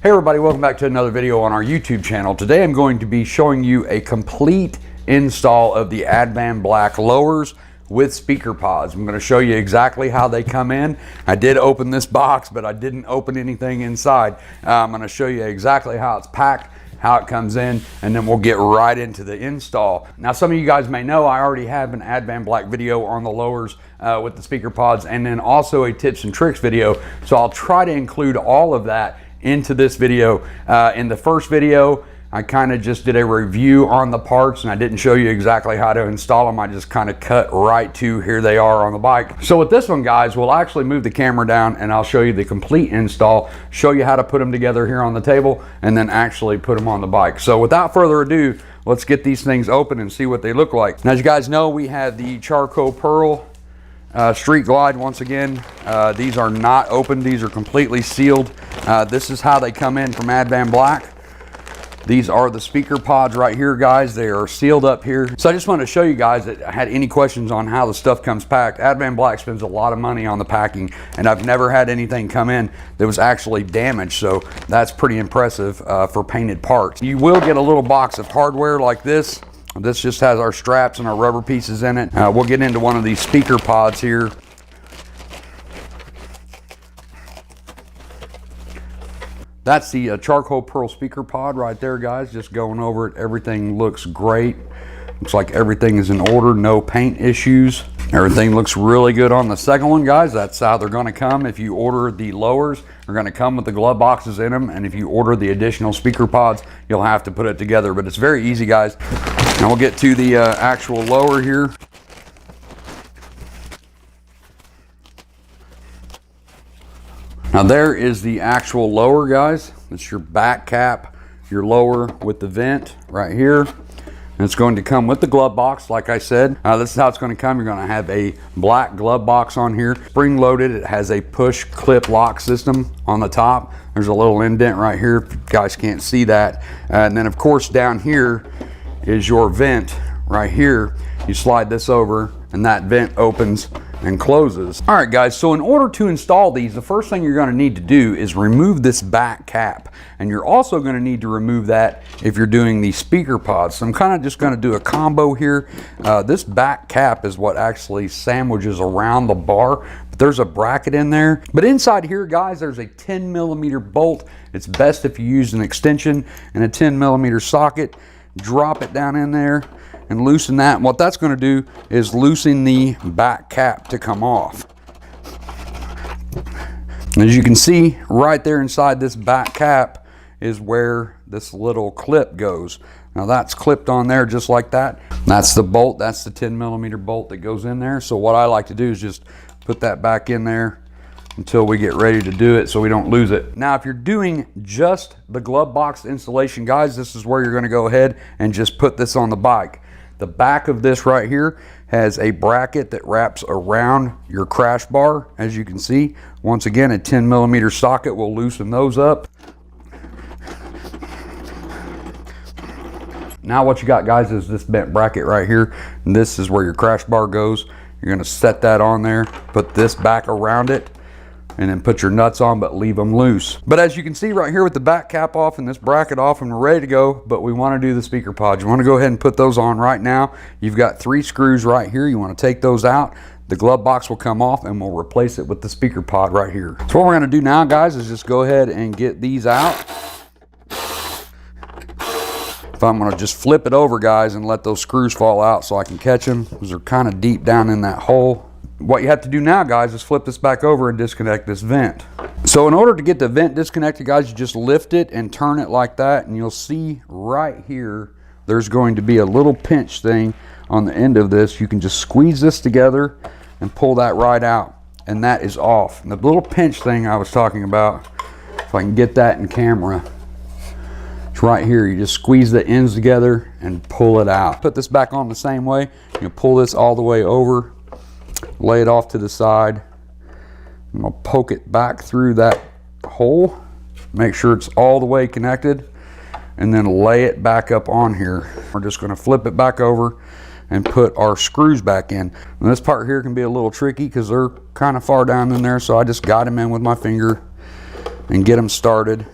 Hey everybody, welcome back to another video on our YouTube channel. Today I'm going to be showing you a complete install of the Advanblack lowers with speaker pods. I'm going to show you exactly how they come in. I did open this box, but I didn't open anything inside. I'm going to show you exactly how it's packed, how it comes in, and then we'll get right into the install. Now, some of you guys may know I already have an Advanblack video on the lowers with the speaker pods, and then also a tips and tricks video. So I'll try to include all of that into this video. In the first video, I kind of just did a review on the parts and I didn't show you exactly how to install them. I just kind of cut right to here they are on the bike. So with this one, guys, we'll actually move the camera down and I'll show you the complete install, show you how to put them together here on the table, and then actually put them on the bike. So without further ado, let's get these things open and see what they look like. Now, as you guys know, we have the charcoal pearl Street Glide. Once again, these are not open, these are completely sealed. This is how they come in from Advanblack. These are the speaker pods right here, guys. They are sealed up here. So I just wanted to show you guys that had any questions on how the stuff comes packed. Advanblack spends a lot of money on the packing, and I've never had anything come in that was actually damaged, so that's pretty impressive for painted parts. You will get a little box of hardware like this. This just has our straps and our rubber pieces in it. We'll get into one of these speaker pods here. That's the charcoal pearl speaker pod right there, guys. Just going over it. Everything looks great. Looks like everything is in order. No paint issues. Everything looks really good on the second one, guys. That's how they're going to come. If you order the lowers, they're going to come with the glove boxes in them. And if you order the additional speaker pods, you'll have to put it together. But it's very easy, guys. Now we'll get to the actual lower here. Now there is the actual lower, guys. It's your back cap, your lower with the vent right here. And it's going to come with the glove box, like I said. This is how it's going to come. You're going to have a black glove box on here, spring loaded. It has a push clip lock system on the top. There's a little indent right here, if you guys can't see that. And then of course down here is your vent right here. You slide this over and that vent opens and closes. All right, guys, so in order to install these, the first thing you're going to need to do is remove this back cap, and you're also going to need to remove that if you're doing the speaker pods. So I'm kind of just going to do a combo here. This back cap is what actually sandwiches around the bar, but there's a bracket in there. But inside here, guys, there's a 10mm bolt. It's best if you use an extension and a 10mm socket. Drop it down in there and loosen that. And what that's going to do is loosen the back cap to come off. As you can see, right there inside this back cap is where this little clip goes. Now that's clipped on there just like that. That's the bolt, that's the 10mm bolt that goes in there. So what I like to do is just put that back in there until we get ready to do it so we don't lose it. Now, if you're doing just the glove box installation, guys, this is where you're going to go ahead and just put this on the bike. The back of this right here has a bracket that wraps around your crash bar, as you can see. Once again, a 10mm socket will loosen those up. Now what you got, guys, is this bent bracket right here. And this is where your crash bar goes. You're going to set that on there, put this back around it, and then put your nuts on, but leave them loose. But as you can see right here with the back cap off and this bracket off, and we're ready to go, but we want to do the speaker pods. You want to go ahead and put those on right now. You've got 3 screws right here. You want to take those out. The glove box will come off and we'll replace it with the speaker pod right here. So what we're going to do now, guys, is just go ahead and get these out. If I'm going to just flip it over, guys, and let those screws fall out so I can catch them, because they're kind of deep down in that hole. What you have to do now, guys, is flip this back over and disconnect this vent. So in order to get the vent disconnected, guys, you just lift it and turn it like that, and you'll see right here there's going to be a little pinch thing on the end of this. You can just squeeze this together and pull that right out, and that is off. And the little pinch thing I was talking about, if I can get that in camera, it's right here. You just squeeze the ends together and pull it out. Put this back on the same way. You pull this all the way over, lay it off to the side. I'm going to poke it back through that hole, make sure it's all the way connected, and then lay it back up on here. We're just going to flip it back over and put our screws back in. And this part here can be a little tricky because they're kind of far down in there, so I just got them in with my finger and get them started.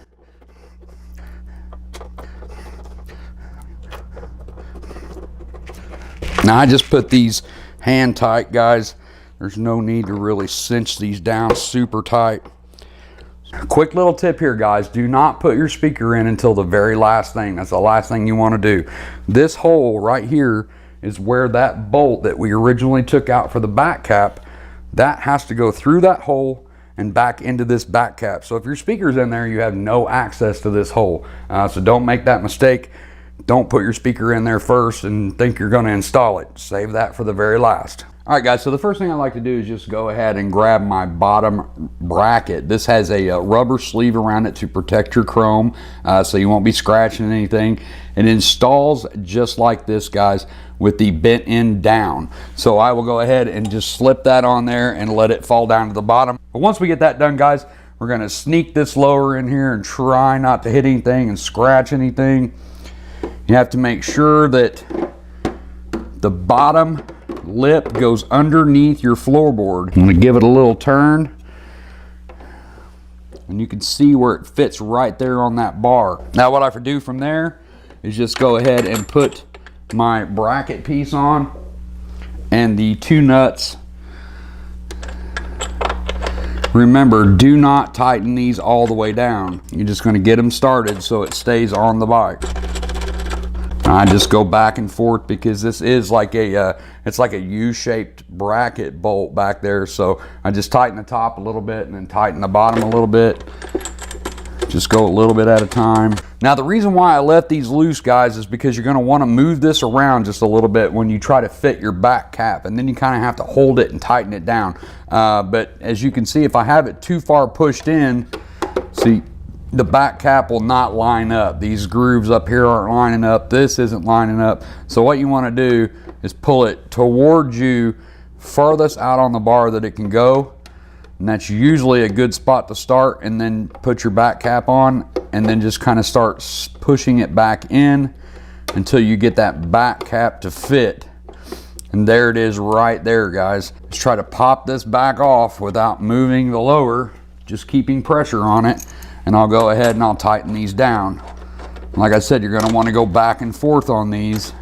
Now I just put these hand tight, guys. There's no need to really cinch these down super tight. Quick little tip here, guys. Do not put your speaker in until the very last thing. That's the last thing you want to do. This hole right here is where that bolt that we originally took out for the back cap, that has to go through that hole and back into this back cap. So if your speaker's in there, you have no access to this hole. So don't make that mistake. Don't put your speaker in there first and think you're going to install it. Save that for the very last. All right, guys, so the first thing I like to do is just go ahead and grab my bottom bracket. This has a rubber sleeve around it to protect your chrome, so you won't be scratching anything. It installs just like this, guys, with the bent end down. So I will go ahead and just slip that on there and let it fall down to the bottom. But once we get that done, guys, we're going to sneak this lower in here and try not to hit anything and scratch anything. You have to make sure that the bottom lip goes underneath your floorboard. I'm going to give it a little turn, and you can see where it fits right there on that bar. Now what I have to do from there is just go ahead and put my bracket piece on and the two nuts. Remember, do not tighten these all the way down. You're just going to get them started so it stays on the bike. I just go back and forth because this is like a it's like a U-shaped bracket bolt back there. So I just tighten the top a little bit and then tighten the bottom a little bit. Just go a little bit at a time. Now the reason why I left these loose, guys, is because you're going to want to move this around just a little bit when you try to fit your back cap, and then you kind of have to hold it and tighten it down. But as you can see, if I have it too far pushed in, see, the back cap will not line up. These grooves up here aren't lining up. This isn't lining up. So what you want to do is pull it towards you farthest out on the bar that it can go. And that's usually a good spot to start, and then put your back cap on and then just kind of start pushing it back in until you get that back cap to fit. And there it is right there, guys. Let's try to pop this back off without moving the lower, just keeping pressure on it. And I'll go ahead and I'll tighten these down. Like I said, you're going to want to go back and forth on these.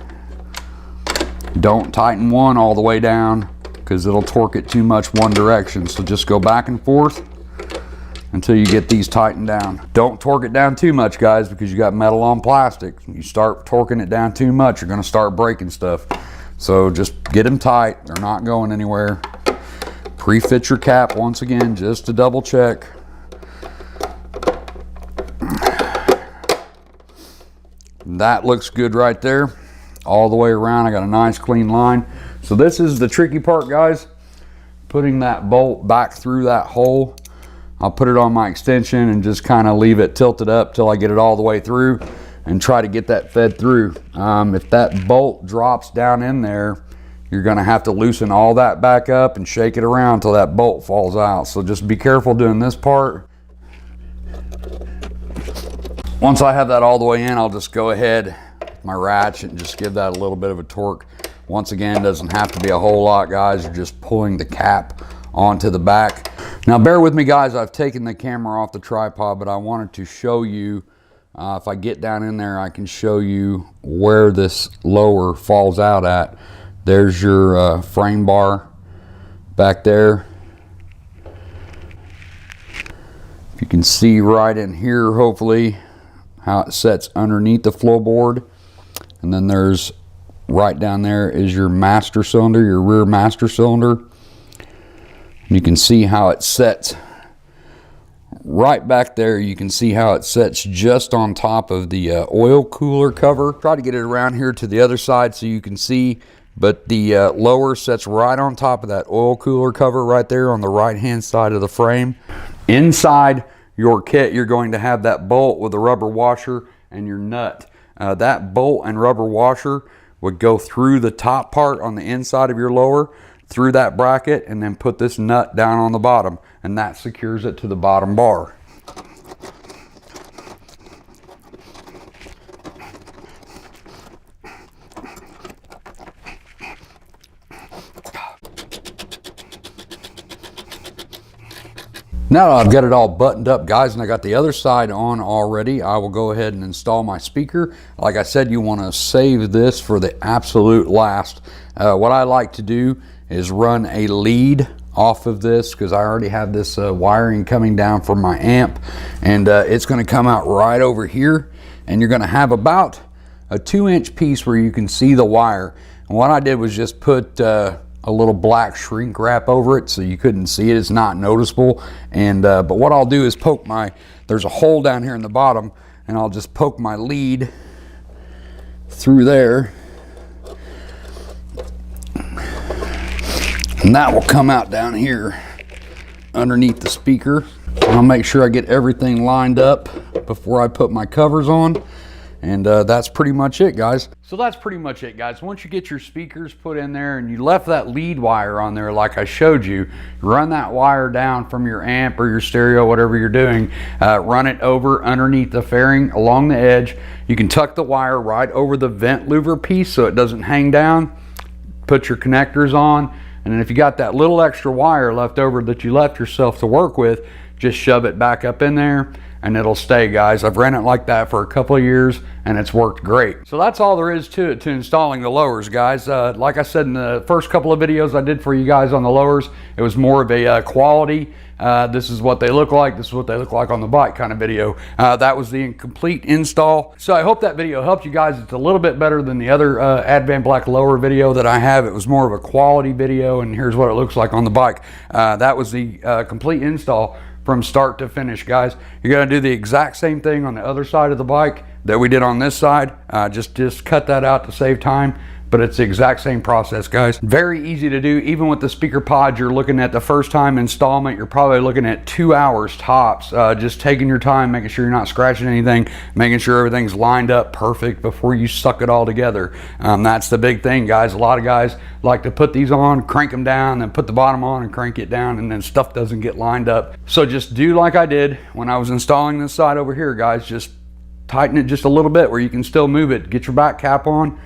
Don't tighten one all the way down because it'll torque it too much one direction. So just go back and forth until you get these tightened down. Don't torque it down too much, guys, because you got metal on plastic. You start torquing it down too much, you're going to start breaking stuff. So just get them tight. They're not going anywhere. Pre-fit your cap once again just to double check. That looks good right there. All the way around, I got a nice clean line. So this is the tricky part, guys. Putting that bolt back through that hole. I'll put it on my extension and just kind of leave it tilted up till I get it all the way through and try to get that fed through. If that bolt drops down in there, you're gonna have to loosen all that back up and shake it around till that bolt falls out. So just be careful doing this part. Once I have that all the way in, I'll just go ahead with my ratchet and just give that a little bit of a torque. Once again, it doesn't have to be a whole lot, guys. You're just pulling the cap onto the back. Now bear with me, guys. I've taken the camera off the tripod, but I wanted to show you, if I get down in there, I can show you where this lower falls out at. There's your frame bar back there. If you can see right in here, hopefully, how it sets underneath the floorboard. And then there's right down there is your master cylinder, your rear master cylinder. And you can see how it sets right back there. You can see how it sets just on top of the oil cooler cover. Try to get it around here to the other side so you can see, but the lower sets right on top of that oil cooler cover right there on the right hand side of the frame. Inside your kit, you're going to have that bolt with a rubber washer and your nut. That bolt and rubber washer would go through the top part on the inside of your lower, through that bracket, and then put this nut down on the bottom, and that secures it to the bottom bar. Now that I've got it all buttoned up, guys, and I got the other side on already, I will go ahead and install my speaker. Like I said, you want to save this for the absolute last. What I like to do is run a lead off of this, because I already have this wiring coming down from my amp, and it's going to come out right over here, and you're going to have about a 2-inch piece where you can see the wire. And what I did was just put a little black shrink wrap over it so you couldn't see it. It's not noticeable. And but what I'll do is poke there's a hole down here in the bottom, and I'll just poke my lead through there, and that will come out down here underneath the speaker. And I'll make sure I get everything lined up before I put my covers on. And that's pretty much it, guys. So that's pretty much it, guys. Once you get your speakers put in there and you left that lead wire on there like I showed you, run that wire down from your amp or your stereo, whatever you're doing, run it over underneath the fairing along the edge. You can tuck the wire right over the vent louver piece so it doesn't hang down. Put your connectors on, and then if you got that little extra wire left over that you left yourself to work with, just shove it back up in there and it'll stay, guys. I've ran it like that for a couple of years and it's worked great. So that's all there is to it, to installing the lowers, guys. Like I said in the first couple of videos I did for you guys on the lowers, it was more of a quality, this is what they look like, this is what they look like on the bike kind of video. That was the complete install. So I hope that video helped you guys. It's a little bit better than the other Advanblack lower video that I have. It was more of a quality video, and here's what it looks like on the bike. That was the complete install from start to finish, guys. You're gonna do the exact same thing on the other side of the bike that we did on this side. Just cut that out to save time, but it's the exact same process, guys. Very easy to do. Even with the speaker pods, you're looking at the first time installment, you're probably looking at 2 hours tops. Just taking your time, making sure you're not scratching anything, making sure everything's lined up perfect before you suck it all together. That's the big thing, guys. A lot of guys like to put these on, crank them down, then put the bottom on and crank it down, and then stuff doesn't get lined up. So just do like I did when I was installing this side over here, guys. Just tighten it just a little bit where you can still move it. Get your back cap on.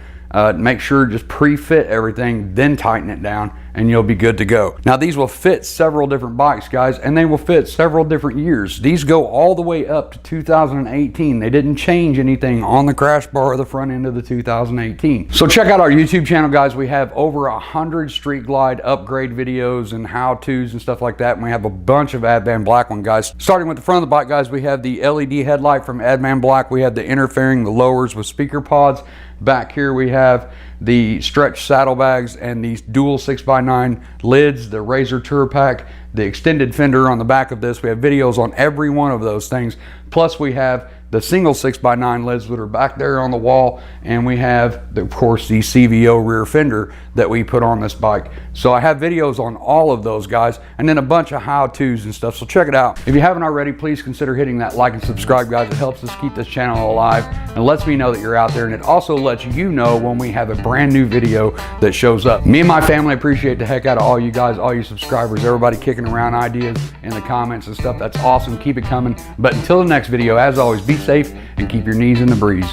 Make sure just pre-fit everything, then tighten it down, and you'll be good to go. Now these will fit several different bikes, guys, and they will fit several different years. These go all the way up to 2018. They didn't change anything on the crash bar or the front end of the 2018. So check out our YouTube channel, guys. We have over 100 Street Glide upgrade videos and how-tos and stuff like that, and we have a bunch of Advanblack one, guys. Starting with the front of the bike, guys, we have the LED headlight from Advanblack. We have the interfering, the lowers with speaker pods. Back here we have the stretch saddlebags and these dual 6x9 lids, the Razor Tour Pack, the extended fender on the back of this. We have videos on every one of those things. Plus we have the single 6x9 lids that are back there on the wall, and we have, of course, the CVO rear fender that we put on this bike. So I have videos on all of those, guys, and then a bunch of how-tos and stuff, so check it out. If you haven't already, please consider hitting that like and subscribe, guys. It helps us keep this channel alive and lets me know that you're out there, and it also lets you know when we have a brand new video that shows up. Me and my family appreciate the heck out of all you guys, all you subscribers, everybody kicking around ideas in the comments and stuff. That's awesome. Keep it coming. But until the next video, as always, be safe and keep your knees in the breeze.